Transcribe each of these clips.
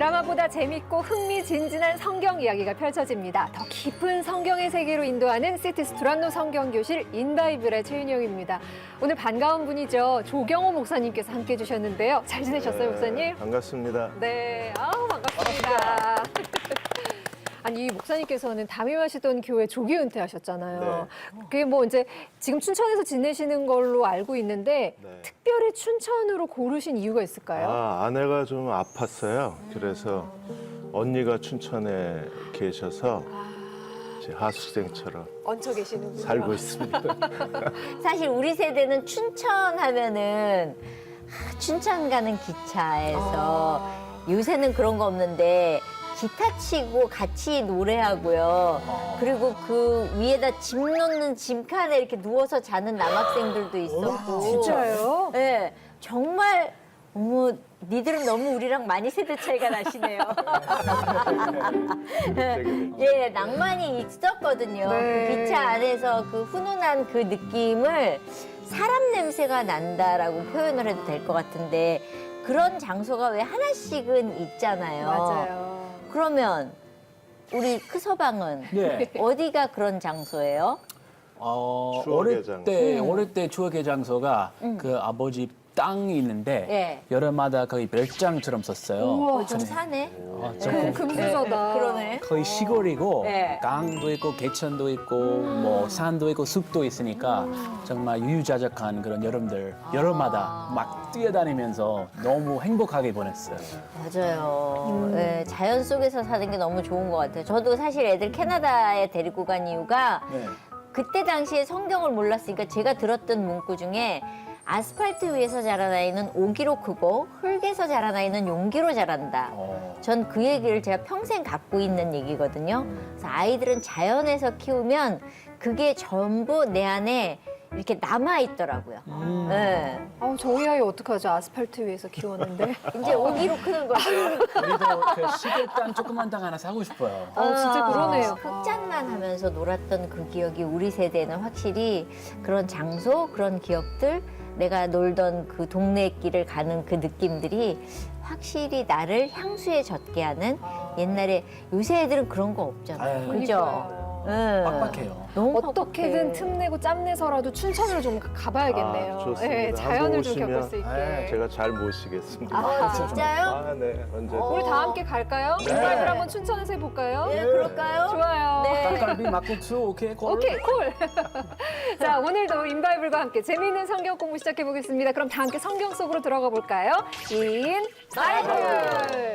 드라마보다 재밌고 흥미진진한 성경 이야기가 펼쳐집니다. 더 깊은 성경의 세계로 인도하는 시티스 두란노 성경교실 인바이블의 최윤영입니다. 오늘 반가운 분이죠. 조경호 목사님께서 함께해 주셨는데요. 잘 지내셨어요, 목사님? 반갑습니다. 네, 아우 반갑습니다. 아니, 이 목사님께서는 담임하시던 교회 조기 은퇴하셨잖아요. 네. 그게 뭐 이제 지금 춘천에서 지내시는 걸로 알고 있는데 네. 특별히 춘천으로 고르신 이유가 있을까요? 아내가 좀 아팠어요. 그래서 언니가 춘천에 계셔서 제 하숙생처럼 얹혀 계시는군요. 살고 있습니다. 사실 우리 세대는 춘천 하면은 춘천 가는 기차에서 요새는 그런 거 없는데 기타 치고 같이 노래하고요. 그리고 그 위에다 짐 놓는 짐칸에 이렇게 누워서 자는 남학생들도 있었고. 진짜요? 네, 정말 어머, 니들은 너무 우리랑 많이 세대 차이가 나시네요. 예, 낭만이 있었거든요. 네. 그 기차 안에서 그 훈훈한 그 느낌을 사람 냄새가 난다라고 표현을 해도 될 것 같은데 그런 장소가 왜 하나씩은 있잖아요. 맞아요. 그러면 우리 크서방은 네. 어디가 그런 장소예요? 추억의 어릴 때 추억의 장소가 그 아버지 땅이 있는데 예. 여름마다 거의 별장처럼 썼어요. 우와, 좀 사네. 조금 금수저다. 그러네. 거의 시골이고 네. 강도 있고 개천도 있고 뭐 산도 있고 숲도 있으니까 정말 유유자적한 그런 여름마다 막 뛰어다니면서 너무 행복하게 보냈어요. 맞아요. 네, 자연 속에서 사는 게 너무 좋은 것 같아요. 저도 사실 애들 캐나다에 데리고 간 이유가 네. 그때 당시에 성경을 몰랐으니까 제가 들었던 문구 중에 아스팔트 위에서 자란 아이는 오기로 크고 흙에서 자란 아이는 용기로 자란다. 전 그 얘기를 제가 평생 갖고 있는 얘기거든요. 그래서 아이들은 자연에서 키우면 그게 전부 내 안에 이렇게 남아있더라고요. 네. 저희 아이 어떡하죠? 아스팔트 위에서 키웠는데. 이제 오기로 크는 거죠. 우리도 그 시골 땅 조그만 땅 하나 사고 싶어요. 진짜 그러네요. 흑장난하면서 놀았던 그 기억이 우리 세대는 확실히 그런 장소, 그런 기억들, 내가 놀던 그 동네 길을 가는 그 느낌들이 확실히 나를 향수에 젖게 하는 옛날에 요새 애들은 그런 거 없잖아요. 아유, 그죠? 응. 빡빡해요. 너무 어떻게든 틈내고 짬내서라도 춘천으로 좀 가봐야겠네요. 좋습니다. 네, 한번 자연을 좀 오시면 겪을 수 있게. 제가 잘 모시겠습니다. 아, 진짜요? 네, 언제. 우리 다 함께 갈까요? 네. 인바이블 한번 춘천에서 해볼까요? 네, 그럴까요? 좋아요. 네. 닭갈비 막국수 오케이 콜. 오케이, 콜. 자, 오늘도 인바이블과 함께 재미있는 성경 공부 시작해 보겠습니다. 그럼 다 함께 성경 속으로 들어가 볼까요? 인바이블.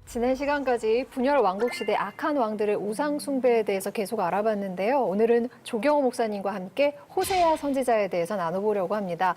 지난 시간까지 분열 왕국 시대 악한 왕들의 우상 숭배에 대해서 계속 알아봤는데요. 오늘은 조경호 목사님과 함께 호세아 선지자에 대해서 나눠보려고 합니다.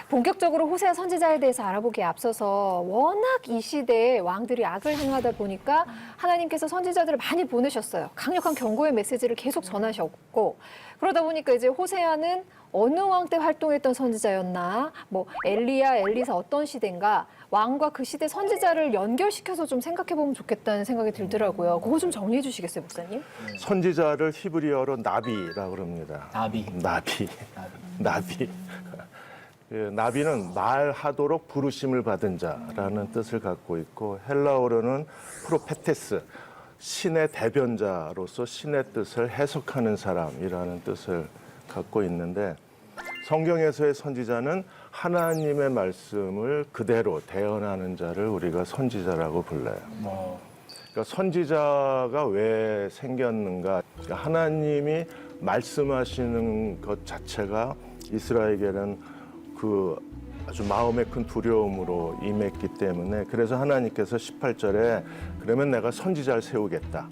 본격적으로 호세아 선지자에 대해서 알아보기에 앞서서 워낙 이 시대에 왕들이 악을 행하다 보니까 하나님께서 선지자들을 많이 보내셨어요. 강력한 경고의 메시지를 계속 전하셨고 그러다 보니까 이제 호세아는 어느 왕 때 활동했던 선지자였나, 뭐 엘리야, 엘리사 어떤 시대인가, 왕과 그 시대 선지자를 연결시켜서 좀 생각해보면 좋겠다는 생각이 들더라고요. 그거 좀 정리해 주시겠어요, 목사님? 선지자를 히브리어로 나비라고 그럽니다. 나비. 나비. 나비는 말하도록 부르심을 받은 자라는 뜻을 갖고 있고 헬라어로는 프로페테스, 신의 대변자로서 신의 뜻을 해석하는 사람이라는 뜻을 갖고 있는데 성경에서의 선지자는 하나님의 말씀을 그대로 대언하는 자를 우리가 선지자라고 불러요. 그러니까 선지자가 왜 생겼는가? 그러니까 하나님이 말씀하시는 것 자체가 이스라엘에게는 그 아주 마음에 큰 두려움으로 임했기 때문에 그래서 하나님께서 18절에 그러면 내가 선지자를 세우겠다.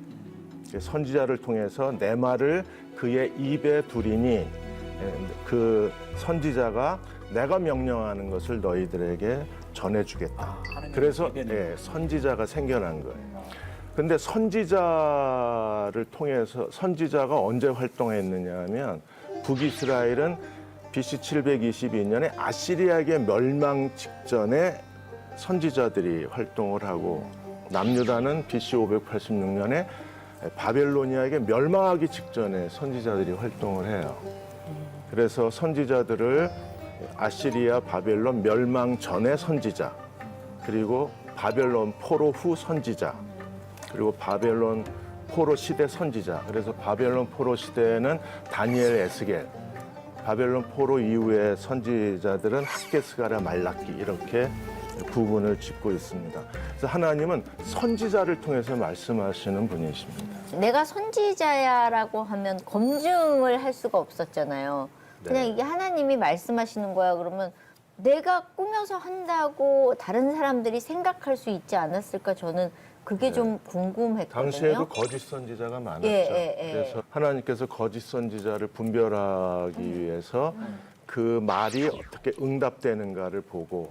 선지자를 통해서 내 말을 그의 입에 두리니 그 선지자가 내가 명령하는 것을 너희들에게 전해주겠다. 그래서 선지자가 생겨난 거예요. 근데 선지자를 통해서 선지자가 언제 활동했느냐 하면 북이스라엘은 BC 722년에 아시리아의 멸망 직전에 선지자들이 활동을 하고 남유다는 BC 586년에 바벨로니아에게 멸망하기 직전에 선지자들이 활동을 해요. 그래서 선지자들을 아시리아 바벨론 멸망 전의 선지자, 그리고 바벨론 포로 후 선지자, 그리고 바벨론 포로 시대 선지자. 그래서 바벨론 포로 시대에는 다니엘, 에스겔, 바벨론 포로 이후의 선지자들은 학개스가랴, 말라기 이렇게 구분을 짓고 있습니다. 그래서 하나님은 선지자를 통해서 말씀하시는 분이십니다. 내가 선지자야라고 하면 검증을 할 수가 없었잖아요. 그냥 네. 이게 하나님이 말씀하시는 거야 그러면 내가 꾸며서 한다고 다른 사람들이 생각할 수 있지 않았을까 저는 그게 좀 궁금했거든요. 당시에도 거짓 선지자가 많았죠. 그래서 하나님께서 거짓 선지자를 분별하기 위해서 그 말이 어떻게 응답되는가를 보고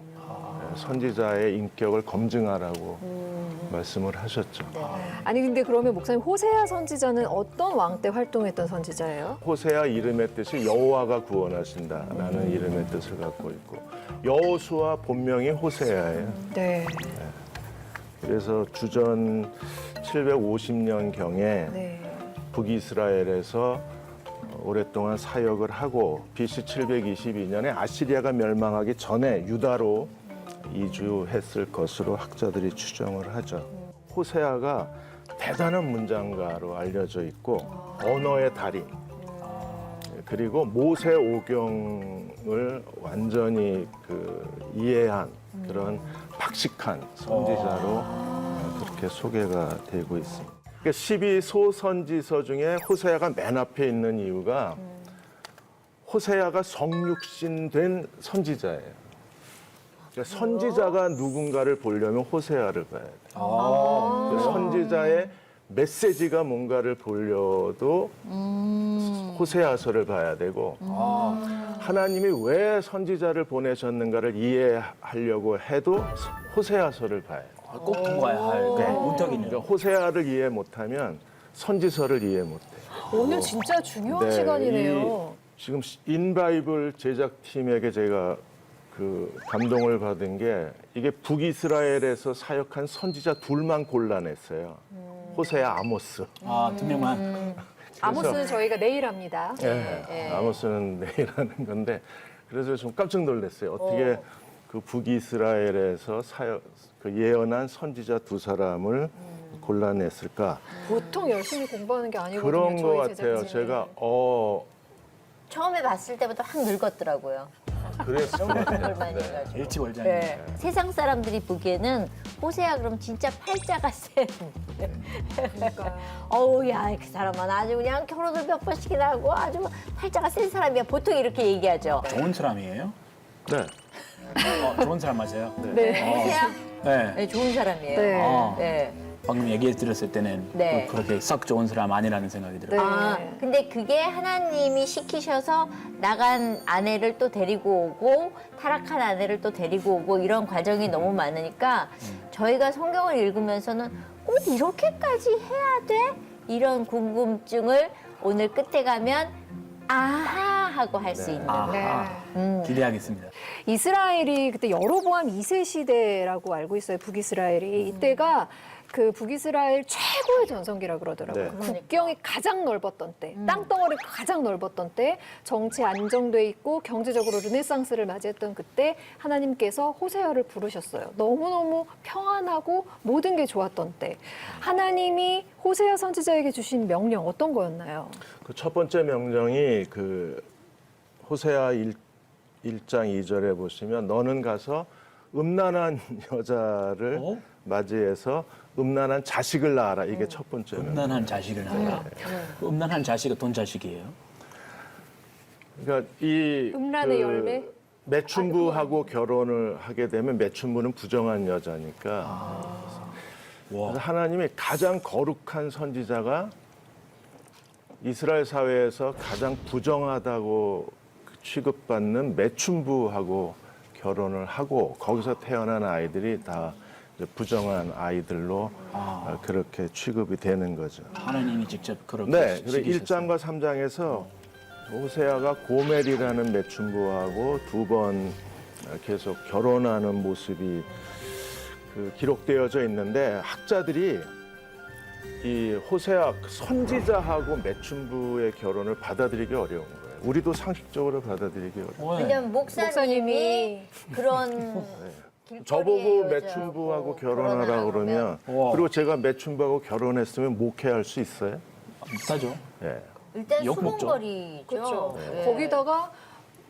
선지자의 인격을 검증하라고 말씀을 하셨죠. 아니 근데 그러면 목사님 호세아 선지자는 어떤 왕 때 활동했던 선지자예요? 호세아 이름의 뜻이 여호와가 구원하신다라는 이름의 뜻을 갖고 있고 여호수아 본명이 호세아예요. 네. 그래서 주전 750년경에 네. 북이스라엘에서 오랫동안 사역을 하고 BC 722년에 아시리아가 멸망하기 전에 유다로 이주했을 것으로 학자들이 추정을 하죠. 호세아가 대단한 문장가로 알려져 있고 언어의 달인, 그리고 모세 오경을 완전히 이해한 그런 박식한 선지자로 그렇게 소개가 되고 있습니다. 그러니까 12소선지서 중에 호세아가 맨 앞에 있는 이유가 호세아가 성육신된 선지자예요. 그러니까 선지자가 누군가를 보려면 호세아를 봐야 돼요. 그러니까 선지자의 메시지가 뭔가를 보려도 호세아서를 봐야 되고 하나님이 왜 선지자를 보내셨는가를 이해하려고 해도 호세아서를 봐야 돼요. 꼭 통과해야 할 문턱이네요. 그러니까 호세아를 이해 못하면 선지서를 이해 못해요. 오늘 진짜 중요한 네, 시간이네요. 지금 인바이블 제작팀에게 제가 감동을 받은 게 이게 북이스라엘에서 사역한 선지자 둘만 골라냈어요. 호세아, 아모스. 두 명만. 아모스는 저희가 내일 합니다. 아모스는 내일 하는 건데 그래서 좀 깜짝 놀랐어요. 어떻게 그 북이스라엘에서 예언한 선지자 두 사람을 골라냈을까? 보통 열심히 공부하는 게 아니거든요. 그런 것 저희 같아요. 제작진이. 제가 처음에 봤을 때부터 확 늙었더라고요. 그랬을 것 그걸 같아요. 많이 네. 해가지고. 일치월장이. 네. 세상 사람들이 보기에는 호세아 그럼 진짜 팔자가 센. 그러니까요. 어우 야그 사람은 아주 그냥 결혼을 몇 번씩이나 하고 아주 팔자가 센 사람이야. 보통 이렇게 얘기하죠. 좋은 사람이에요? 네. 좋은 사람 맞아요? 네. 호세아 네. 네, 좋은 사람이에요. 네. 네. 방금 얘기 들었을 때는 네. 그렇게 썩 좋은 사람 아니라는 생각이 들어요. 아, 근데 그게 하나님이 시키셔서 나간 아내를 또 데리고 오고 타락한 아내를 또 데리고 오고 이런 과정이 너무 많으니까 저희가 성경을 읽으면서는 꼭 이렇게까지 해야 돼? 이런 궁금증을 오늘 끝에 가면 아하 하고 할 수 있는 네. 기대하겠습니다. 이스라엘이 그때 여로보암 2세 시대라고 알고 있어요. 북이스라엘이. 이때가 그 북이스라엘 최고의 전성기라 그러더라고요. 네. 국경이 가장 넓었던 때, 땅덩어리가 가장 넓었던 때, 정치 안정돼 있고 경제적으로 르네상스를 맞이했던 그때 하나님께서 호세아를 부르셨어요. 너무너무 평안하고 모든 게 좋았던 때. 하나님이 호세아 선지자에게 주신 명령 어떤 거였나요? 그 첫 번째 명령이 그 호세아 1장 2절에 보시면 너는 가서 음란한 여자를 맞이해서 음란한 자식을 낳아라. 이게 첫 번째 명령. 음란한 자식을 낳아라. 그 음란한 자식은 어떤 자식이에요? 그러니까 이 음란의 열매? 매춘부하고 결혼을 하게 되면 매춘부는 부정한 여자니까 와. 그래서 하나님이 가장 거룩한 선지자가 이스라엘 사회에서 가장 부정하다고 취급받는 매춘부하고 결혼을 하고 거기서 태어난 아이들이 다 이제 부정한 아이들로 그렇게 취급이 되는 거죠. 하나님이 직접 그렇게 네, 그래서 시키셨어요. 1장과 3장에서 호세아가 고멜이라는 매춘부하고 두 번 계속 결혼하는 모습이 그 기록되어져 있는데 학자들이 이 호세아 선지자하고 매춘부의 결혼을 받아들이기 어려운 거예요. 우리도 상식적으로 받아들이기 어려워요. 왜냐면 목사님이 그런 저보고 길거리의 매춘부하고 여자하고 결혼하라고 그러면 와. 그리고 제가 매춘부하고 결혼했으면 목회할 수 있어요? 못하죠. 예. 일단 욕 먹죠. 수군거리죠. 그렇죠. 네. 거기다가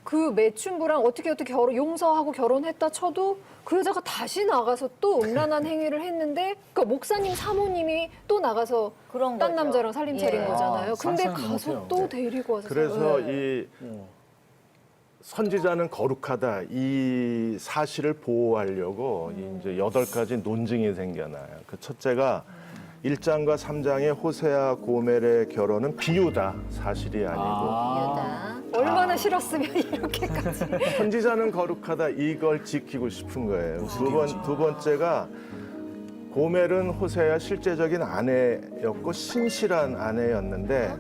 그 매춘부랑 어떻게 용서하고 결혼했다 쳐도 그 여자가 다시 나가서 또 음란한 행위를 했는데 그러니까 목사님 사모님이 또 나가서 그런 딴 거죠. 남자랑 살림 차린 예. 거잖아요. 근데 상상을 가서 못해요. 또 데리고 와서 그래서 네. 이 선지자는 거룩하다 이 사실을 보호하려고 이제 8가지 논증이 생겨나요. 그 첫째가 1장과 3장의 호세아 고멜의 결혼은 비유다 사실이 아니고 이유다. 얼마나 싫었으면 이렇게까지 선지자는 거룩하다 이걸 지키고 싶은 거예요. 두 번째가 고멜은 호세아 실제적인 아내였고 신실한 아내였는데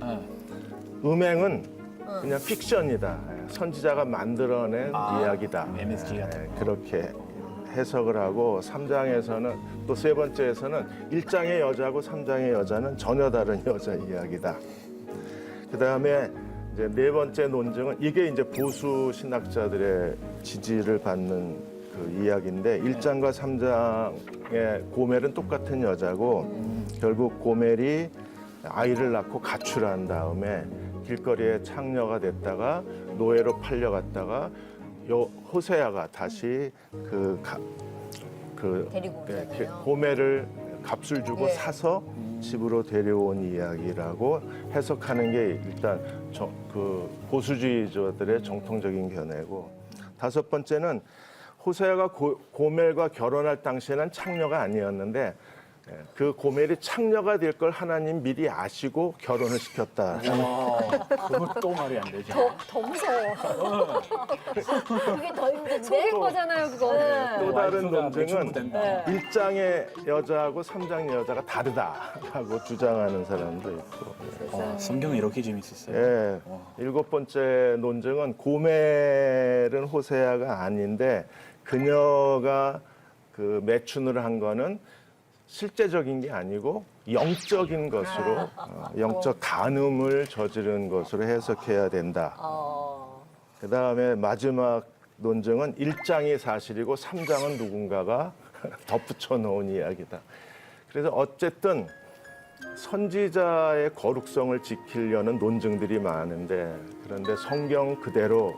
음행은 그냥 픽션이다. 선지자가 만들어낸 이야기다. MSG 같은 네, 그렇게 해석을 하고 3장에서는 또 세 번째에서는 1장의 여자하고 3장의 여자는 전혀 다른 여자 이야기다. 그다음에 이제 네 번째 논증은 이게 이제 보수 신학자들의 지지를 받는 그 이야기인데 1장과 3장의 고멜은 똑같은 여자고 결국 고멜이 아이를 낳고 가출한 다음에 길거리에 창녀가 됐다가 노예로 팔려갔다가 호세아가 다시 데리고 오잖아요. 고멜을 값을 주고 예. 사서 집으로 데려온 이야기라고 해석하는 게 일단 그 보수주의자들의 정통적인 견해고 다섯 번째는 호세아가 고멜과 결혼할 당시에는 창녀가 아니었는데 그 고멜이 창녀가 될 걸 하나님 미리 아시고 결혼을 시켰다. 그것도 말이 안 되죠. 더 무서워. 그게 더 힘든데? 속인 거잖아요, 그거. 또 다른 와이프가 논증은 매춘부된다. 1장의 여자하고 3장 여자가 다르다라고 주장하는 사람도 있고. 성경이 이렇게 재밌었어요. 예. 일곱 번째 논증은 고멜은 호세아가 아닌데 그녀가 그 매춘을 한 거는 실제적인 게 아니고 영적인 것으로 영적 간음을 저지른 것으로 해석해야 된다. 그다음에 마지막 논증은 1장이 사실이고 3장은 누군가가 덧붙여 놓은 이야기다. 그래서 어쨌든 선지자의 거룩성을 지키려는 논증들이 많은데 그런데 성경 그대로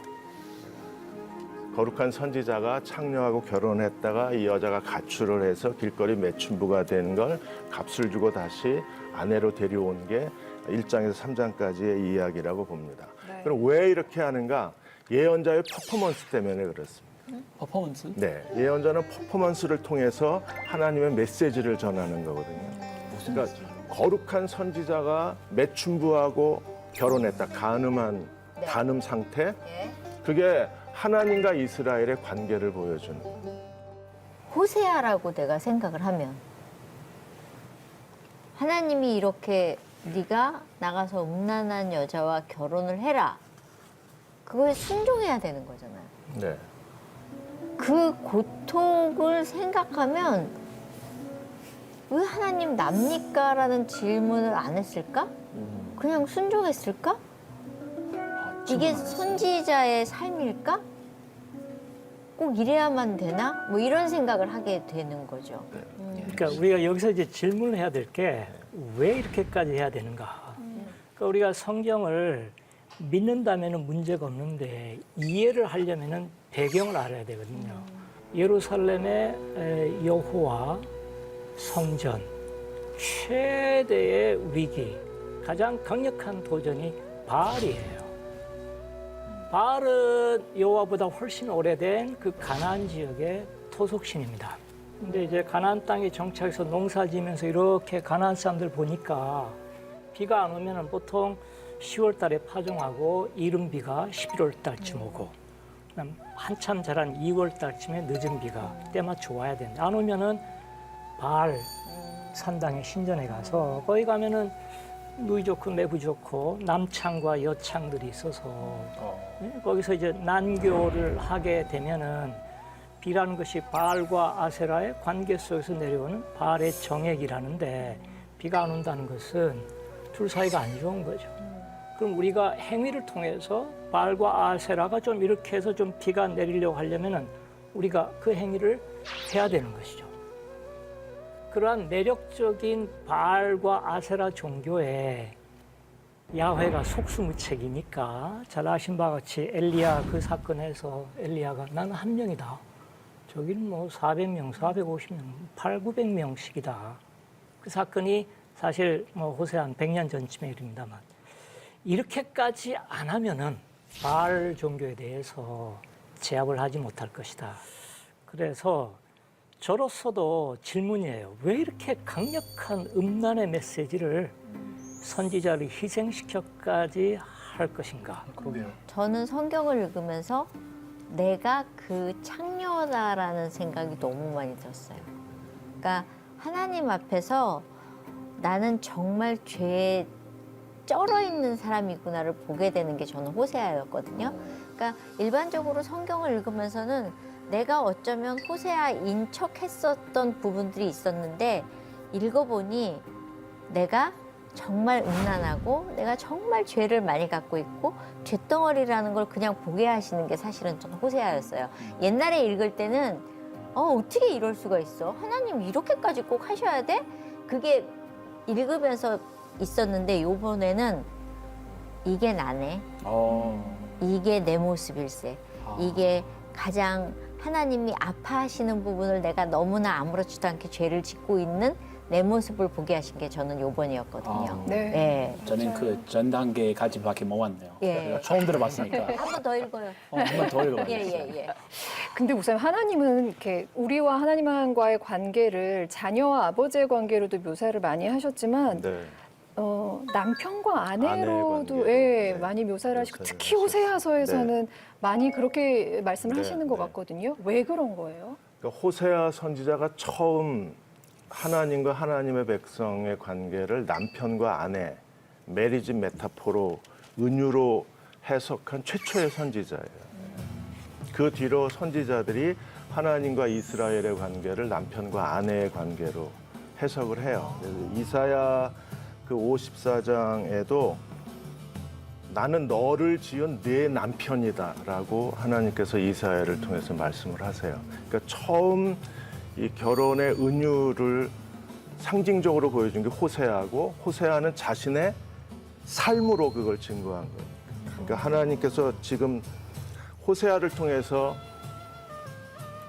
거룩한 선지자가 창녀하고 결혼했다가 이 여자가 가출을 해서 길거리 매춘부가 된 걸 값을 주고 다시 아내로 데려온 게 1장에서 3장까지의 이야기라고 봅니다. 네. 그럼 왜 이렇게 하는가? 예언자의 퍼포먼스 때문에 그렇습니다. 퍼포먼스? 네, 예언자는 퍼포먼스를 통해서 하나님의 메시지를 전하는 거거든요. 그러니까 거룩한 선지자가 매춘부하고 결혼했다. 간음 상태. 예. 그게 하나님과 이스라엘의 관계를 보여주는. 호세아라고 내가 생각을 하면 하나님이 이렇게 네가 나가서 음란한 여자와 결혼을 해라. 그거에 순종해야 되는 거잖아요. 네. 그 고통을 생각하면 왜 하나님 납니까? 라는 질문을 안 했을까? 그냥 순종했을까? 이게 선지자의 삶일까? 꼭 이래야만 되나? 뭐 이런 생각을 하게 되는 거죠. 그러니까 우리가 여기서 이제 질문을 해야 될 게 왜 이렇게까지 해야 되는가? 그러니까 우리가 성경을 믿는다면 문제가 없는데 이해를 하려면 배경을 알아야 되거든요. 예루살렘의 여호와 성전, 최대의 위기, 가장 강력한 도전이 바알이에요. 바알은 여호와보다 훨씬 오래된 그 가나안 지역의 토속신입니다. 근데 이제 가나안 땅에 정착해서 농사 지면서 이렇게 가나안 사람들 보니까 비가 안 오면 보통 10월 달에 파종하고 이른 비가 11월 달쯤 오고 그다음 한참 자란 2월 달쯤에 늦은 비가 때맞춰 와야 되는데 안 오면은 바알 산당의 신전에 가서 거기 가면은 누이 좋고 매부 좋고 남창과 여창들이 있어서 거기서 이제 난교를 하게 되면은 비라는 것이 바알과 아세라의 관계 속에서 내려오는 바알의 정액이라는데 비가 안 온다는 것은 둘 사이가 안 좋은 거죠. 그럼 우리가 행위를 통해서 바알과 아세라가 좀 이렇게 해서 좀 비가 내리려고 하려면은 우리가 그 행위를 해야 되는 것이죠. 그러한 매력적인 바알과 아세라 종교에 야훼가 속수무책이니까 잘 아신 바와 같이 엘리야 그 사건에서 엘리야가 나는 한 명이다. 저기는 뭐 400명, 450명, 800~900명씩이다. 그 사건이 사실 뭐 호세 한 100년 전쯤의 일입니다만 이렇게까지 안 하면은 바알 종교에 대해서 제압을 하지 못할 것이다. 그래서 저로서도 질문이에요. 왜 이렇게 강력한 음란의 메시지를 선지자를 희생시켜까지 할 것인가? 그러게요. 저는 성경을 읽으면서 내가 그 창녀다라는 생각이 너무 많이 들었어요. 그러니까 하나님 앞에서 나는 정말 죄에 쩔어 있는 사람이구나를 보게 되는 게 저는 호세아였거든요. 그러니까 일반적으로 성경을 읽으면서는 내가 어쩌면 호세아인 척했었던 부분들이 있었는데 읽어보니 내가 정말 음란하고 내가 정말 죄를 많이 갖고 있고 죄덩어리라는 걸 그냥 보게 하시는 게 사실은 저는 호세아였어요. 옛날에 읽을 때는 어떻게 이럴 수가 있어? 하나님 이렇게까지 꼭 하셔야 돼? 그게 읽으면서 있었는데 요번에는 이게 나네. 이게 내 모습일세. 이게 가장 하나님이 아파하시는 부분을 내가 너무나 아무렇지도 않게 죄를 짓고 있는 내 모습을 보게 하신 게 저는 요번이었거든요. 네. 네. 저는 그 전 단계까지밖에 못 왔네요. 예. 제가 처음 들어봤으니까 한 번 더 읽어요. 한 번 더 읽어봐요. 예. 근데 우선 하나님은 이렇게 우리와 하나님과의 관계를 자녀와 아버지의 관계로도 묘사를 많이 하셨지만 네. 남편과 아내로도 아내의 관계로, 예, 네. 많이 묘사를 하시고 묘사를 특히 호세아서에서는 많이 그렇게 말씀을 네, 하시는 것 네. 같거든요. 왜 그런 거예요? 그러니까 호세아 선지자가 처음 하나님과 하나님의 백성의 관계를 남편과 아내, 메리지 메타포로 은유로 해석한 최초의 선지자예요. 그 뒤로 선지자들이 하나님과 이스라엘의 관계를 남편과 아내의 관계로 해석을 해요. 그래서 이사야 그 54장에도 나는 너를 지은 네 남편이다라고 하나님께서 이사야를 통해서 말씀을 하세요. 그러니까 처음 이 결혼의 은유를 상징적으로 보여준 게 호세아고 호세아는 자신의 삶으로 그걸 증거한 거예요. 그러니까 하나님께서 지금 호세아를 통해서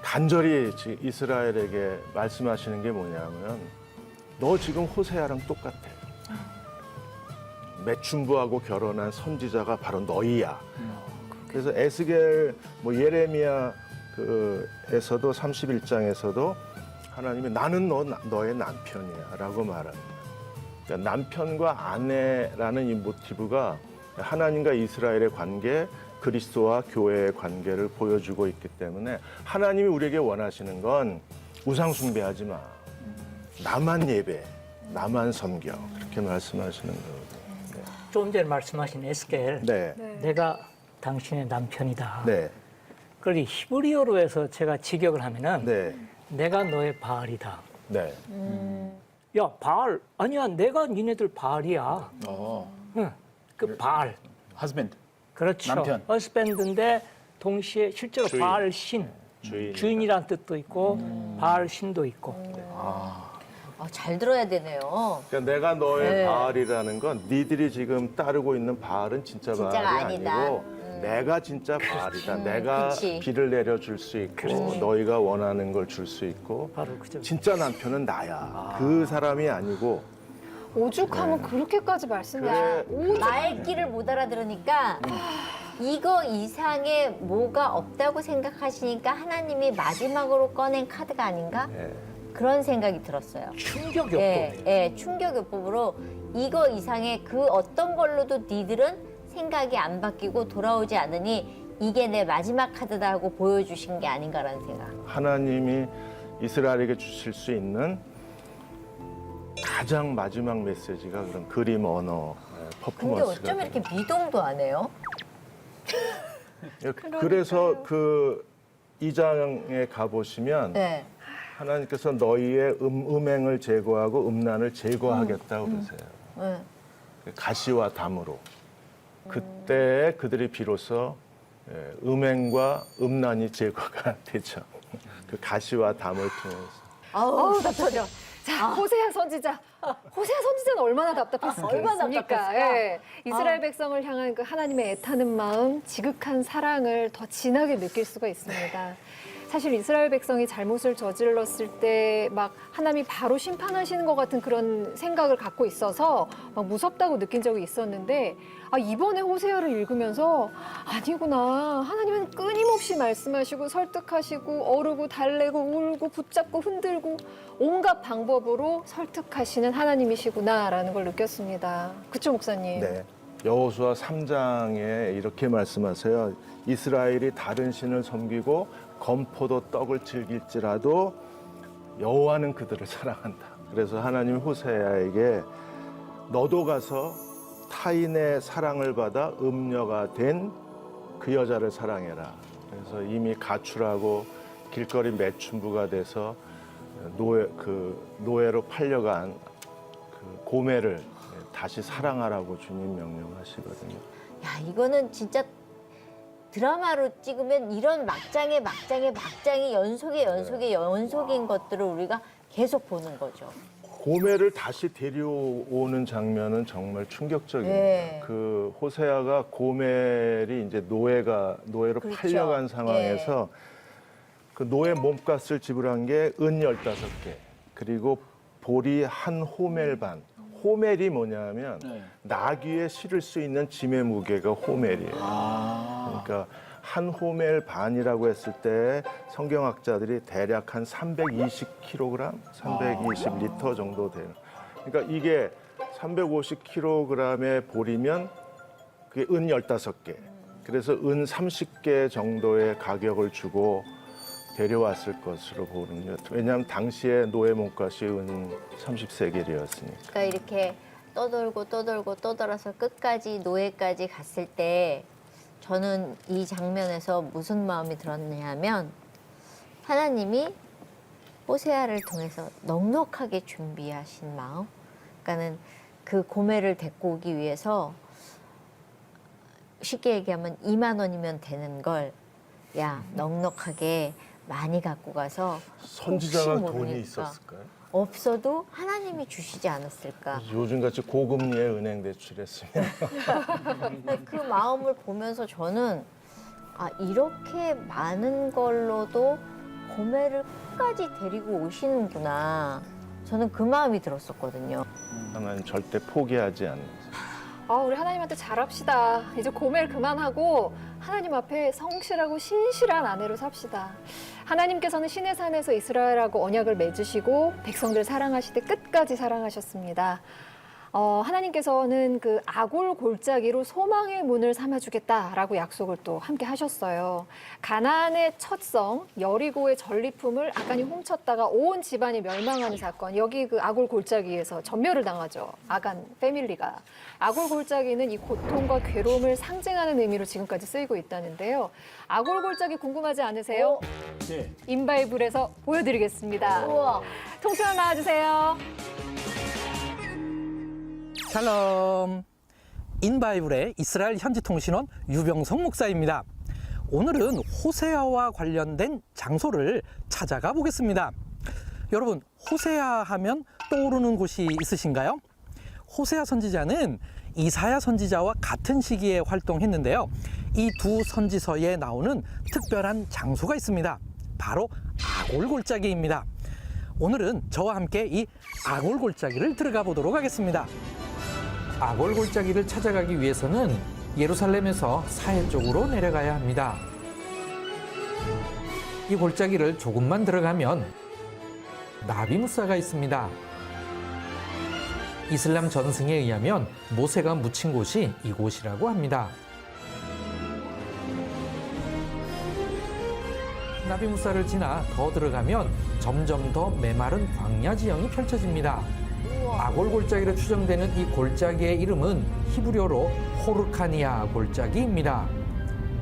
간절히 이스라엘에게 말씀하시는 게 뭐냐면 너 지금 호세아랑 똑같아. 매춘부하고 결혼한 선지자가 바로 너희야. 그래서 에스겔, 예레미야 에서도 31장에서도 하나님이 나는 너의 남편이야라고 말합니다. 그러니까 남편과 아내라는 이 모티브가 하나님과 이스라엘의 관계, 그리스도와 교회의 관계를 보여주고 있기 때문에 하나님이 우리에게 원하시는 건 우상 숭배하지 마. 나만 예배, 나만 섬겨. 그렇게 말씀하시는 거거든요. 좀 전에 말씀하신 에스겔 네. 네. 내가 당신의 남편이다. 네. 그러니 히브리어로 해서 제가 직역을 하면은 네. 내가 너의 바알이다. 네. 야, 바알 아니야. 내가 니네들 바알이야. 응. 그 바알. husband. 그렇죠. 남편. 허스밴드인데 동시에 실제로 주인. 바알 신, 주인이란 뜻도 있고 바알 신도 있고. 잘 들어야 되네요. 그러니까 내가 너의 네. 바알이라는 건 니들이 지금 따르고 있는 바알은 진짜 진짜가 바알이 아니다. 아니고 내가 진짜 바알이다. 내가 그치. 비를 내려줄 수 있고 너희가 원하는 걸 줄 수 있고 바로 그죠. 진짜 남편은 나야. 그 사람이 아니고 오죽하면 그렇게까지 말씀해. 그래. 오죽. 말귀를 못 알아들으니까 이거 이상의 뭐가 없다고 생각하시니까 하나님이 마지막으로 꺼낸 카드가 아닌가? 예. 그런 생각이 들었어요. 충격이 예, 없고. 예, 충격요법으로 이거 이상의 그 어떤 걸로도 니들은 생각이 안 바뀌고 돌아오지 않으니 이게 내 마지막 카드다 하고 보여주신 게 아닌가라는 생각. 하나님이 이스라엘에게 주실 수 있는 가장 마지막 메시지가 그런 그림 언어 근데 퍼포먼스가 어쩜 이렇게 미동도 안 해요? 그래서 그 2장에 가보시면 네. 하나님께서 너희의 음행을 제거하고 음란을 제거하겠다고 그러세요. 네. 가시와 담으로. 그때 그들이 비로소 음행과 음란이 제거가 되죠. 그 가시와 담을 통해서. 아우 답답해. 자, 호세아 선지자. 호세아 선지자는 얼마나 답답했습니까? 얼마나 답답했을까? 예. 이스라엘 백성을 향한 그 하나님의 애타는 마음, 지극한 사랑을 더 진하게 느낄 수가 있습니다. 사실 이스라엘 백성이 잘못을 저질렀을 때 막 하나님이 바로 심판하시는 것 같은 그런 생각을 갖고 있어서 막 무섭다고 느낀 적이 있었는데 이번에 호세아를 읽으면서 아니구나. 하나님은 끊임없이 말씀하시고 설득하시고 어르고 달래고 울고 붙잡고 흔들고 온갖 방법으로 설득하시는 하나님이시구나라는 걸 느꼈습니다. 그쵸, 목사님? 네. 여호수아 3장에 이렇게 말씀하세요. 이스라엘이 다른 신을 섬기고 건포도 떡을 즐길지라도 여호와는 그들을 사랑한다. 그래서 하나님 호세아에게 너도 가서 타인의 사랑을 받아 음녀가 된 그 여자를 사랑해라. 그래서 이미 가출하고 길거리 매춘부가 돼서 노예로 팔려간 그 고멜을 다시 사랑하라고 주님 명령하시거든요. 야, 이거는 진짜 드라마로 찍으면 이런 막장의 연속인 것들을 우리가 계속 보는 거죠. 고멜을 다시 데려오는 장면은 정말 충격적입니다. 네. 그 호세아가 고멜이 이제 노예로 그렇죠. 팔려간 상황에서 그 노예 몸값을 지불한 게 은 15개, 그리고 보리 한 호멜 반. 호멜이 뭐냐면 네. 나귀에 실을 수 있는 짐의 무게가 호멜이에요. 그러니까 한 호멜 반이라고 했을 때 성경학자들이 대략 한 320kg, 320리터 정도 돼요. 그러니까 이게 350kg의 보리면 그게 은 15개. 그래서 은 30개 정도의 가격을 주고 데려왔을 것으로 보는요. 왜냐하면 당시에 노예 몸값이 은 30세겔이었으니까. 그러니까 이렇게 떠돌아서 끝까지 노예까지 갔을 때 저는 이 장면에서 무슨 마음이 들었냐면 하나님이 호세아를 통해서 넉넉하게 준비하신 마음. 그러니까는 그 고멜을 데리고 오기 위해서 쉽게 얘기하면 2만 원이면 되는 걸 야 넉넉하게 많이 갖고 가서 선지자가 혹시 돈이 모르니까 있었을까요? 없어도 하나님이 주시지 않았을까. 요즘같이 고금리의 은행 대출했으면 그 마음을 보면서 저는 이렇게 많은 걸로도 고멜을 끝까지 데리고 오시는구나. 저는 그 마음이 들었었거든요. 하나님 절대 포기하지 않는. 우리 하나님한테 잘합시다. 이제 고멜 그만하고 하나님 앞에 성실하고 신실한 아내로 삽시다. 하나님께서는 신의 산에서 이스라엘하고 언약을 맺으시고 백성들 사랑하시되 끝까지 사랑하셨습니다. 하나님께서는 그 아골 골짜기로 소망의 문을 삼아주겠다라고 약속을 또 함께 하셨어요. 가나안의 첫성 여리고의 전리품을 아간이 훔쳤다가 온 집안이 멸망하는 사건. 여기 그 아골 골짜기에서 전멸을 당하죠. 아간 패밀리가. 아골 골짜기는 이 고통과 괴로움을 상징하는 의미로 지금까지 쓰이고 있다는데요. 아골 골짜기 궁금하지 않으세요? 네. 인바이블에서 보여드리겠습니다. 우와. 통신원 나와주세요. 샬롬. 인바이블의 이스라엘 현지 통신원 유병성 목사입니다. 오늘은 호세아와 관련된 장소를 찾아가 보겠습니다. 여러분, 호세아 하면 떠오르는 곳이 있으신가요? 호세아 선지자는 이사야 선지자와 같은 시기에 활동했는데요. 이 두 선지서에 나오는 특별한 장소가 있습니다. 바로 아골 골짜기입니다. 오늘은 저와 함께 이 아골 골짜기를 들어가 보도록 하겠습니다. 아골 골짜기를 찾아가기 위해서는 예루살렘에서 사해 쪽으로 내려가야 합니다. 이 골짜기를 조금만 들어가면 나비무사가 있습니다. 이슬람 전승에 의하면 모세가 묻힌 곳이 이곳이라고 합니다. 나비무사를 지나 더 들어가면 점점 더 메마른 광야 지형이 펼쳐집니다. 아골 골짜기로 추정되는 이 골짜기의 이름은 히브리어로 호르카니아 골짜기입니다.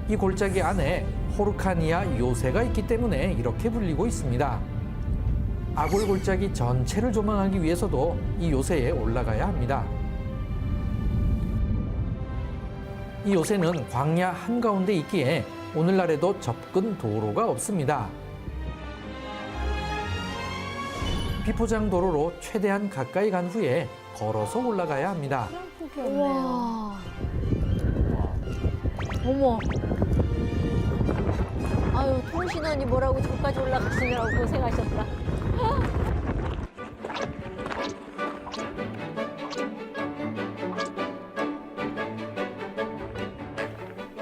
이 골짜기 안에 호르카니아 요새가 있기 때문에 이렇게 불리고 있습니다. 아골 골짜기 전체를 조망하기 위해서도 이 요새에 올라가야 합니다. 이 요새는 광야 한가운데 있기에 오늘날에도 접근 도로가 없습니다. 비포장 도로로 최대한 가까이 간 후에 걸어서 올라가야 합니다. 우와. 어머. 아유, 통신원이 뭐라고 저까지 올라가시느라고 고생하셨다.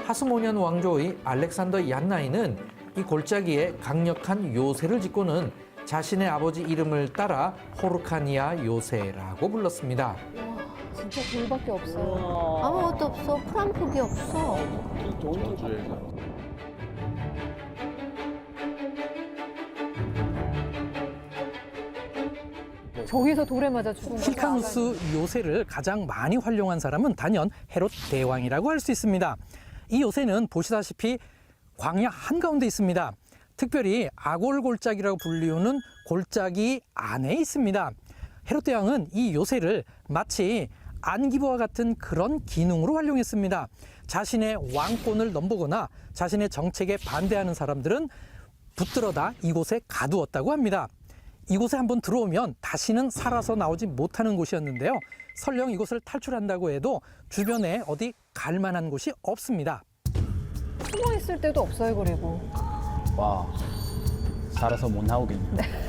하스모니안 왕조의 알렉산더 얀나이는 이 골짜기에 강력한 요새를 짓고는 자신의 아버지 이름을 따라 호르카니아 요새라고 불렀습니다. 진짜 돌밖에 없어요. 아무것도 없어. 프랑폭이 없어. 저기서 돌에 맞아 죽은 거죠. 힐카누스 요새를 가장 많이 활용한 사람은 단연 헤롯 대왕이라고 할 수 있습니다. 이 요새는 보시다시피 광야 한가운데 있습니다. 특별히 아골 골짜기라고 불리우는 골짜기 안에 있습니다. 헤롯 대왕은 이 요새를 마치 안기부와 같은 그런 기능으로 활용했습니다. 자신의 왕권을 넘보거나 자신의 정책에 반대하는 사람들은 붙들어다 이곳에 가두었다고 합니다. 이곳에 한번 들어오면 다시는 살아서 나오지 못하는 곳이었는데요. 설령 이곳을 탈출한다고 해도 주변에 어디 갈 만한 곳이 없습니다. 숨어 있을 때도 없어요, 그리고. 와, 살아서 못 나오겠네.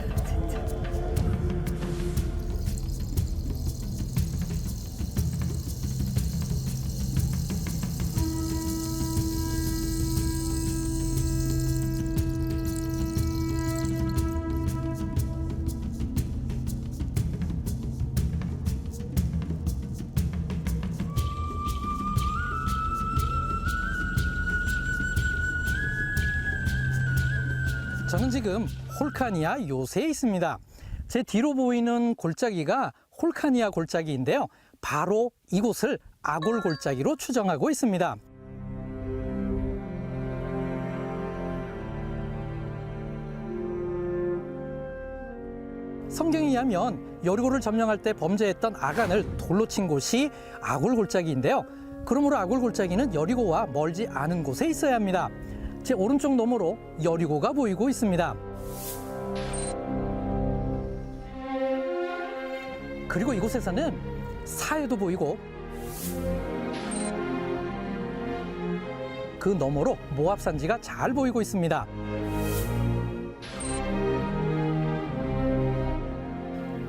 저는 지금 홀카니아 요새에 있습니다. 제 뒤로 보이는 골짜기가 홀카니아 골짜기인데요. 바로 이곳을 아골 골짜기로 추정하고 있습니다. 성경에 의하면 여리고를 점령할 때 범죄했던 아간을 돌로 친 곳이 아골 골짜기인데요. 그러므로 아골 골짜기는 여리고와 멀지 않은 곳에 있어야 합니다. 제 오른쪽 너머로 여리고가 보이고 있습니다. 그리고 이곳에서는 사해도 보이고 그 너머로 모압 산지가 잘 보이고 있습니다.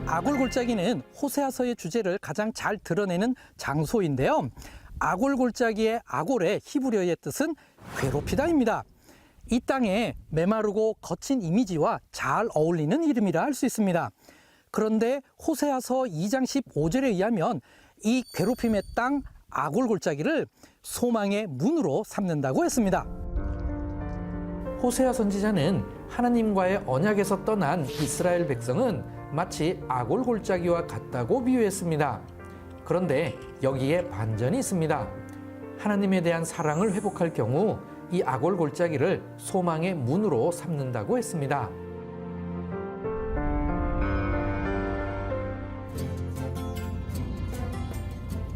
아골 골짜기는 호세아서의 주제를 가장 잘 드러내는 장소인데요. 아골 골짜기의 아골의 히브리어의 뜻은 괴롭히다입니다. 이 땅에 메마르고 거친 이미지와 잘 어울리는 이름이라 할 수 있습니다. 그런데 호세아서 2장 15절에 의하면 이 괴롭힘의 땅 아골 골짜기를 소망의 문으로 삼는다고 했습니다. 호세아 선지자는 하나님과의 언약에서 떠난 이스라엘 백성은 마치 아골 골짜기와 같다고 비유했습니다. 그런데 여기에 반전이 있습니다. 하나님에 대한 사랑을 회복할 경우 이 아골 골짜기를 소망의 문으로 삼는다고 했습니다.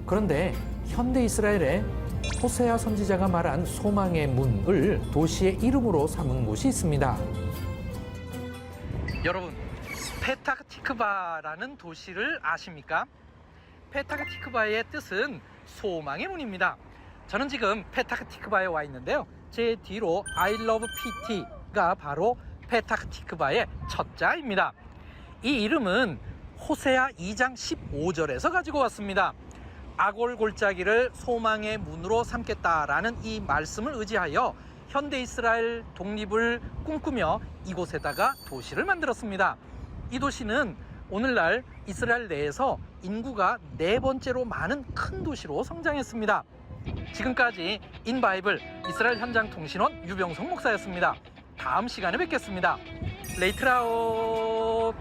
그런데 현대 이스라엘에 호세아 선지자가 말한 소망의 문을 도시의 이름으로 삼은 곳이 있습니다. 여러분, 페타티크바라는 도시를 아십니까? 페타티크바의 뜻은 소망의 문입니다. 저는 지금 페타티크바에 와 있는데요. 제 뒤로 I love PT가 바로 페타티크바의 첫 자입니다. 이 이름은 호세아 2장 15절에서 가지고 왔습니다. 아골 골짜기를 소망의 문으로 삼겠다라는 이 말씀을 의지하여 현대 이스라엘 독립을 꿈꾸며 이곳에다가 도시를 만들었습니다. 이 도시는 오늘날 이스라엘 내에서 인구가 4번째로 많은 큰 도시로 성장했습니다. 지금까지 인바이블 이스라엘 현장 통신원 유병성 목사였습니다. 다음 시간에 뵙겠습니다. 레이트라웃.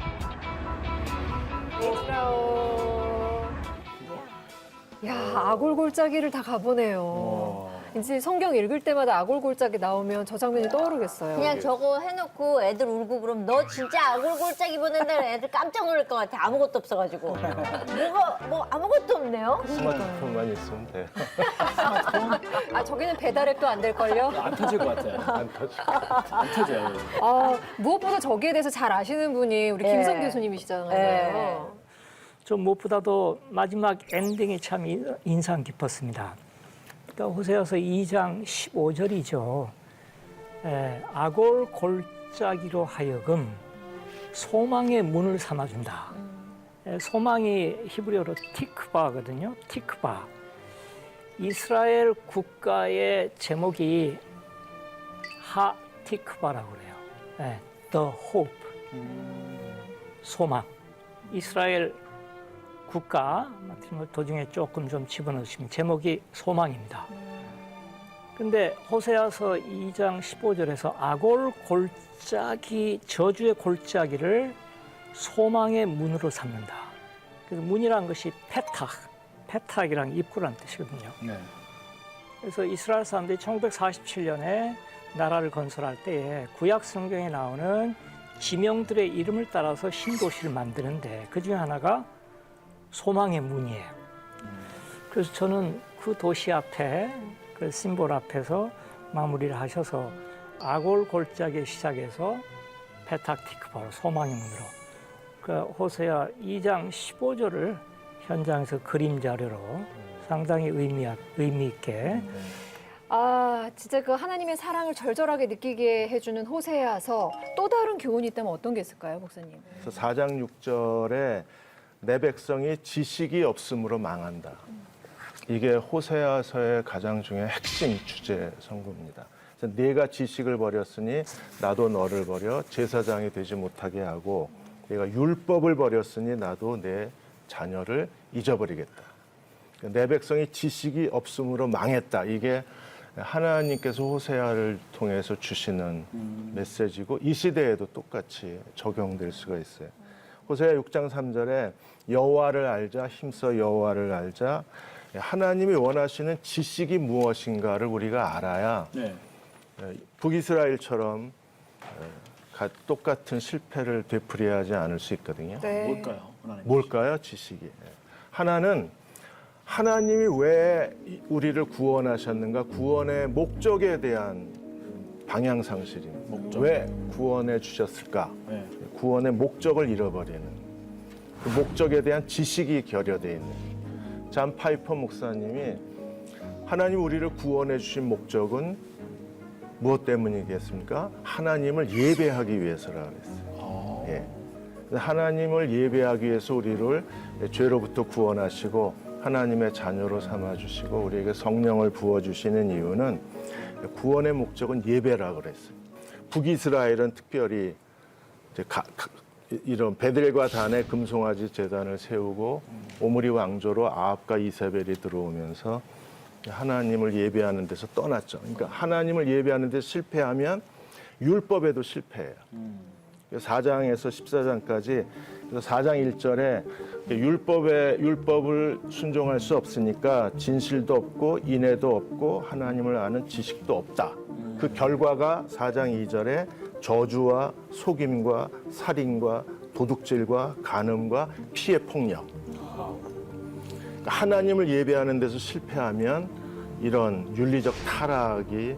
야, 아골 골짜기를 다 가보네요. 이제 성경 읽을 때마다 아골 골짜기 나오면 저 장면이 떠오르겠어요. 그냥 저거 해놓고 애들 울고 그럼 너 진짜 아골 골짜기 보낸다는 애들 깜짝 놀랄 것 같아. 아무것도 없어가지고. 뭐 아무것도 없네요. 스마트폰만 있으면 돼요. 아, 저기는 배달앱도 안 될걸요? 안 터질 것 같아요. 안 터지고. 안 터져요. 아, 무엇보다 저기에 대해서 잘 아시는 분이 우리 네. 김성 교수님이시잖아요. 네. 좀 무엇보다도 마지막 엔딩이 참 인상 깊었습니다. 그러니까 호세아서 2장 15절이죠. 아골 골짜기로 하여금 소망의 문을 삼아준다. 소망이 히브리어로 티크바거든요. 티크바. 이스라엘 국가의 제목이 하티크바라고 그래요. The Hope. 소망. 이스라엘 국가, 도중에 조금 좀 집어넣으시면 제목이 소망입니다. 근데 호세아서 2장 15절에서 아골 골짜기, 저주의 골짜기를 소망의 문으로 삼는다. 그래서 문이라는 것이 페탁이란 입구라는 뜻이거든요. 네. 그래서 이스라엘 사람들이 1947년에 나라를 건설할 때에 구약 성경에 나오는 지명들의 이름을 따라서 신도시를 만드는데 그 중에 하나가 소망의 문이에요. 그래서 저는 그 도시 앞에, 그 심볼 앞에서 마무리를 하셔서 아골 골짜기 시작해서 페타티크바로 소망의 문으로 그 호세아 2장 15절을 현장에서 그림 자료로 상당히 의미 있게 아, 진짜 그 하나님의 사랑을 절절하게 느끼게 해주는 호세아서 또 다른 교훈이 있다면 어떤 게 있을까요, 목사님? 그래서 4장 6절에 내 백성이 지식이 없음으로 망한다. 이게 호세아서의 가장 중요한 핵심 주제 선고입니다. 그래서 네가 지식을 버렸으니 나도 너를 버려 제사장이 되지 못하게 하고 내가 율법을 버렸으니 나도 내 자녀를 잊어버리겠다. 내 백성이 지식이 없음으로 망했다. 이게 하나님께서 호세아를 통해서 주시는 메시지고 이 시대에도 똑같이 적용될 수가 있어요. 호세아 6장 3절에 여호와를 알자, 힘써 여호와를 알자. 하나님이 원하시는 지식이 무엇인가를 우리가 알아야 네. 북이스라엘처럼 똑같은 실패를 되풀이하지 않을 수 있거든요. 네. 뭘까요? 하나님? 뭘까요? 지식이. 하나는 하나님이 왜 우리를 구원하셨는가? 구원의 목적에 대한 방향상실입니다. 목적. 왜 구원해 주셨을까? 네. 구원의 목적을 잃어버리는 그 목적에 대한 지식이 결여되어 있는 잔 파이퍼 목사님이 하나님 우리를 구원해 주신 목적은 무엇 때문이겠습니까? 하나님을 예배하기 위해서라 그랬어요. 예. 하나님을 예배하기 위해서 우리를 죄로부터 구원하시고 하나님의 자녀로 삼아주시고 우리에게 성령을 부어주시는 이유는 구원의 목적은 예배라 그랬어요. 북이스라엘은 특별히 이제 이런 베델과 단에 금송아지 제단을 세우고 오므리 왕조로 아합과 이세벨이 들어오면서 하나님을 예배하는 데서 떠났죠. 그러니까 하나님을 예배하는 데 실패하면 율법에도 실패해요. 4장에서 14장까지 4장 1절에 율법을 순종할 수 없으니까 진실도 없고 인애도 없고 하나님을 아는 지식도 없다. 그 결과가 4장 2절에 저주와 속임과 살인과 도둑질과 간음과 피해 폭력. 하나님을 예배하는 데서 실패하면 이런 윤리적 타락이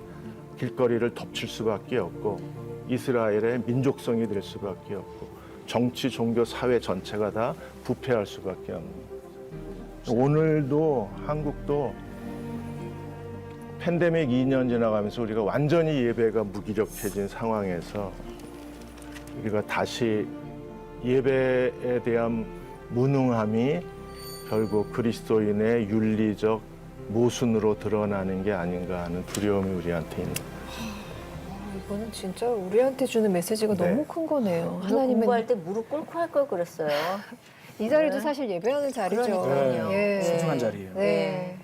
길거리를 덮칠 수밖에 없고 이스라엘의 민족성이 될 수밖에 없고 정치, 종교, 사회 전체가 다 부패할 수밖에 없는 거죠. 오늘도 한국도 팬데믹 2년 지나가면서 우리가 완전히 예배가 무기력해진 상황에서 우리가 다시 예배에 대한 무능함이 결국 그리스도인의 윤리적 모순으로 드러나는 게 아닌가 하는 두려움이 우리한테 있는 거예요. 이거는 진짜 우리한테 주는 메시지가 네. 너무 큰 거네요. 하나님은 공부할 때 무릎 꿇고 할 걸 그랬어요. 이 자리도 사실 예배하는 자리죠. 그러니까요. 예. 소중한 자리예요. 네.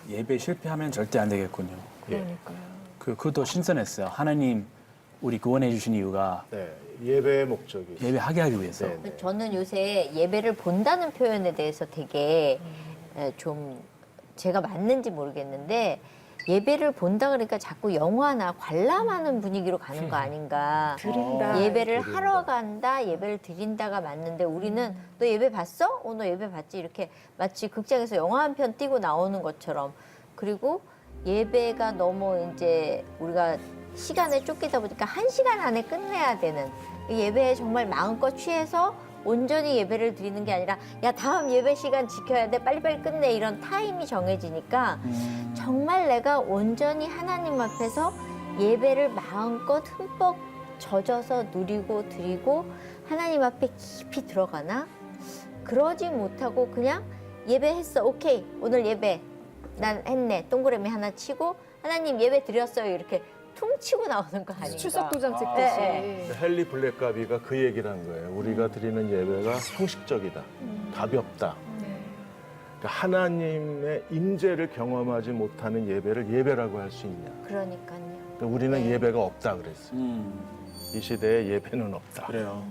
예배 실패하면 절대 안 되겠군요. 그러니까요. 그것도 신선했어요. 하나님 우리 구원해 주신 이유가 네, 예배의 목적이 예배하게 하기 위해서. 네. 저는 요새 예배를 본다는 표현에 대해서 되게 좀 제가 맞는지 모르겠는데 예배를 본다 그러니까 자꾸 영화나 관람하는 분위기로 가는 거 아닌가. 드린다. 예배를 드린다. 하러 간다, 예배를 드린다가 맞는데 우리는 너 예배 봤어? 너 예배 봤지? 이렇게 마치 극장에서 영화 한 편 띄고 나오는 것처럼. 그리고 예배가 너무 이제 우리가 시간에 쫓기다 보니까 1시간 안에 끝내야 되는 이 예배에 정말 마음껏 취해서 온전히 예배를 드리는 게 아니라 야 다음 예배 시간 지켜야 돼 빨리빨리 끝내 이런 타임이 정해지니까 정말 내가 온전히 하나님 앞에서 예배를 마음껏 흠뻑 젖어서 누리고 드리고 하나님 앞에 깊이 들어가나? 그러지 못하고 그냥 예배했어 오케이 오늘 예배 난 했네 동그라미 하나 치고 하나님 예배 드렸어요 이렇게 퉁치고 나오는 거 아닌가. 출석 도장 찍듯이. 네, 헨리 블랙가비가 그 얘기를 한 거예요. 우리가 드리는 예배가 형식적이다, 가볍다. 그러니까 하나님의 임재를 경험하지 못하는 예배를 예배라고 할 수 있냐. 그러니까요. 그러니까 우리는 예배가 없다 그랬어요. 이 시대에 예배는 없다. 그래요.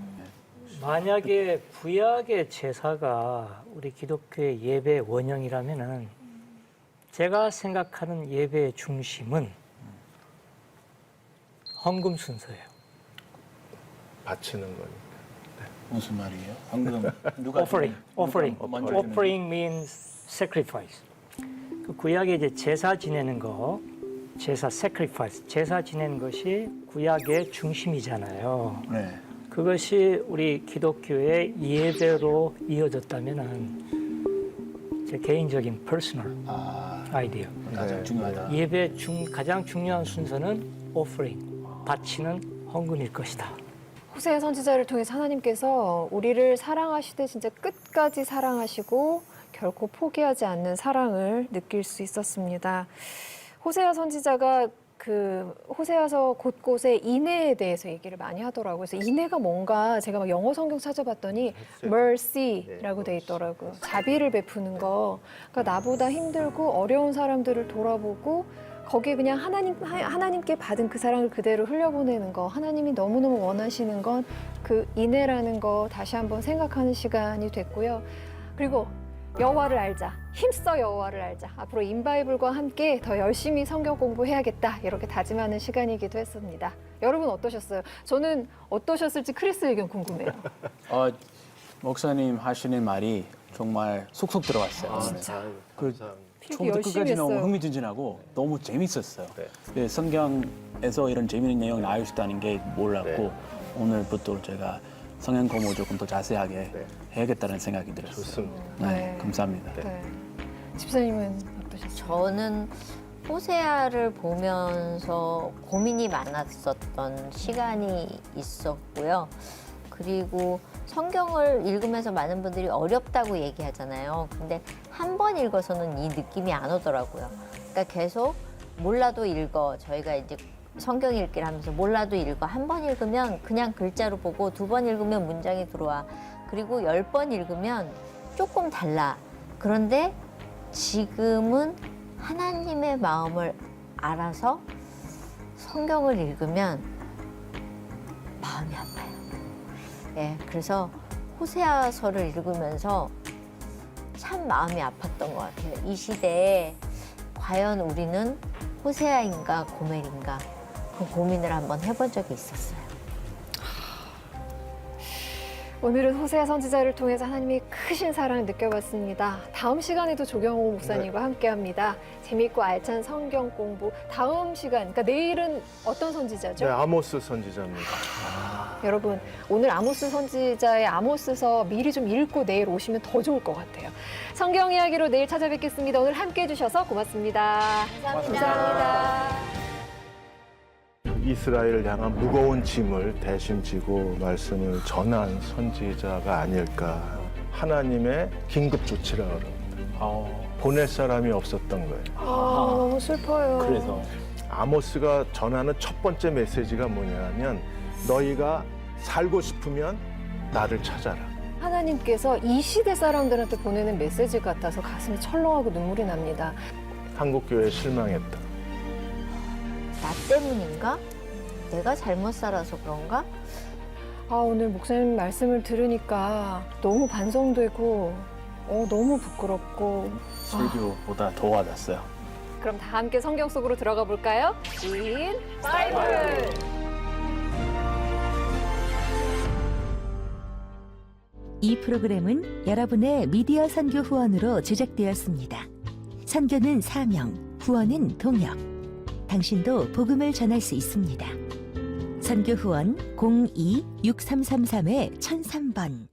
만약에 구약의 제사가 우리 기독교의 예배 원형이라면은 제가 생각하는 예배의 중심은 헌금 순서예요. 바치는 거니까. 무슨 말이에요? 방금 누가 Offering means sacrifice. 그 구약에 이제 제사 지내는 거, 제사 sacrifice, 제사 지내는 것이 구약의 중심이잖아요. 네. 그것이 우리 기독교의 예배로 이어졌다면은 제 개인적인 퍼스널 아이디어. 가장 중요하다. 예배 가장 중요한 순서는 offering, 바치는 헌금일 것이다. 호세아 선지자를 통해서 하나님께서 우리를 사랑하시되 진짜 끝까지 사랑하시고 결코 포기하지 않는 사랑을 느낄 수 있었습니다. 호세아 선지자가 그 호세아서 곳곳에 인애에 대해서 얘기를 많이 하더라고요. 그래서 인애가 뭔가 제가 막 영어 성경 찾아봤더니 mercy라고 돼 있더라고요. 자비를 베푸는 거. 그러니까 나보다 힘들고 어려운 사람들을 돌아보고 거기에 그냥 하나님께 받은 그 사랑을 그대로 흘려보내는 거. 하나님이 너무너무 원하시는 건 그 인애라는 거 다시 한번 생각하는 시간이 됐고요. 그리고 여호와를 알자. 힘써 여호와를 알자. 앞으로 인바이블과 함께 더 열심히 성경 공부해야겠다. 이렇게 다짐하는 시간이기도 했습니다. 여러분 어떠셨어요? 저는 어떠셨을지 크리스 의견 궁금해요. 목사님 하시는 말이 정말 속속 들어왔어요. 진짜. 그 필기 처음부터 열심히 끝까지 너무 했어요. 흥미진진하고 너무 재밌었어요. 네. 그 성경에서 이런 재미있는 내용이 나올 수 있다는 게 몰랐고 네. 오늘부터 제가 성경 공부 조금 더 자세하게 네. 해야겠다는 생각이 들었어요. 좋습니다. 네, 네. 감사합니다. 네. 집사님은 어떠셨어요? 저는 호세아를 보면서 고민이 많았었던 시간이 있었고요. 그리고 성경을 읽으면서 많은 분들이 어렵다고 얘기하잖아요. 근데 한 번 읽어서는 이 느낌이 안 오더라고요. 그러니까 계속 몰라도 읽어. 저희가 이제 성경 읽기를 하면서 몰라도 읽어. 한 번 읽으면 그냥 글자로 보고 2번 읽으면 문장이 들어와. 그리고 10번 읽으면 조금 달라. 그런데 지금은 하나님의 마음을 알아서 성경을 읽으면 마음이 아파요. 예, 그래서 호세아서를 읽으면서 참 마음이 아팠던 것 같아요. 이 시대에 과연 우리는 호세아인가 고멜인가 그 고민을 한번 해본 적이 있었어요. 오늘은 호세아 선지자를 통해서 하나님의 크신 사랑을 느껴봤습니다. 다음 시간에도 조경호 목사님과 함께합니다. 재미있고 알찬 성경 공부. 다음 시간, 그러니까 내일은 어떤 선지자죠? 네, 아모스 선지자입니다. 여러분, 오늘 아모스 선지자의 아모스서 미리 좀 읽고 내일 오시면 더 좋을 것 같아요. 성경 이야기로 내일 찾아뵙겠습니다. 오늘 함께해 주셔서 고맙습니다. 감사합니다. 이스라엘을 향한 무거운 짐을 대신 지고 말씀을 전한 선지자가 아닐까. 하나님의 긴급 조치라고 합니다. 보낼 사람이 없었던 거예요. 너무 슬퍼요. 그래서 아모스가 전하는 첫 번째 메시지가 뭐냐면 너희가 살고 싶으면 나를 찾아라. 하나님께서 이 시대 사람들한테 보내는 메시지 같아서 가슴이 철렁하고 눈물이 납니다. 한국교회에 실망했다. 나 때문인가? 내가 잘못 살아서 그런가? 오늘 목사님 말씀을 들으니까 너무 반성되고 너무 부끄럽고 설교보다 더 와닿았어요. 그럼 다 함께 성경 속으로 들어가 볼까요? 인 바이블! 이 프로그램은 여러분의 미디어 선교 후원으로 제작되었습니다. 선교는 사명, 후원은 동역. 당신도 복음을 전할 수 있습니다. 선교 후원 02-6333-1003번